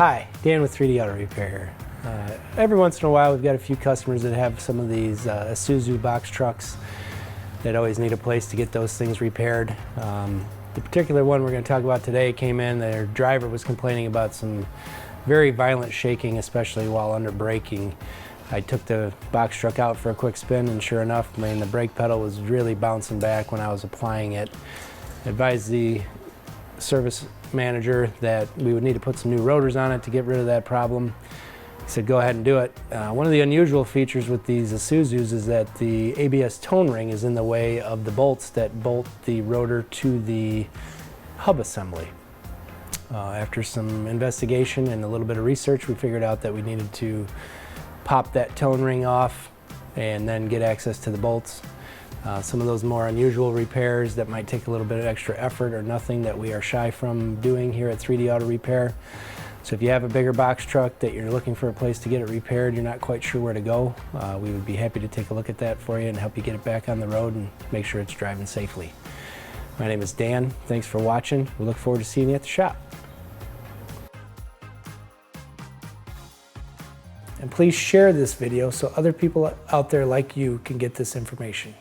Hi, Dan with 3D Auto Repair. Every once in a while we've got a few customers that have some of these Isuzu box trucks that always need a place to get those things repaired. The particular one we're going to talk about today came in, their driver was complaining about some very violent shaking, especially while under braking. I took the box truck out for a quick spin, and sure enough, the brake pedal was really bouncing back when I was applying it. I advised the service manager that we would need to put some new rotors on it to get rid of that problem. He said go ahead and do it. One of the unusual features with these Isuzus is that the ABS tone ring is in the way of the bolts that bolt the rotor to the hub assembly. After some investigation and a little bit of research, we figured out that we needed to pop that tone ring off and then get access to the bolts. Some of those more unusual repairs that might take a little bit of extra effort or nothing that we are shy from doing here at 3D Auto Repair. So if you have a bigger box truck that you're looking for a place to get it repaired, you're not quite sure where to go, we would be happy to take a look at that for you and help you get it back on the road and make sure it's driving safely. My name is Dan. Thanks for watching. We look forward to seeing you at the shop. And please share this video so other people out there like you can get this information.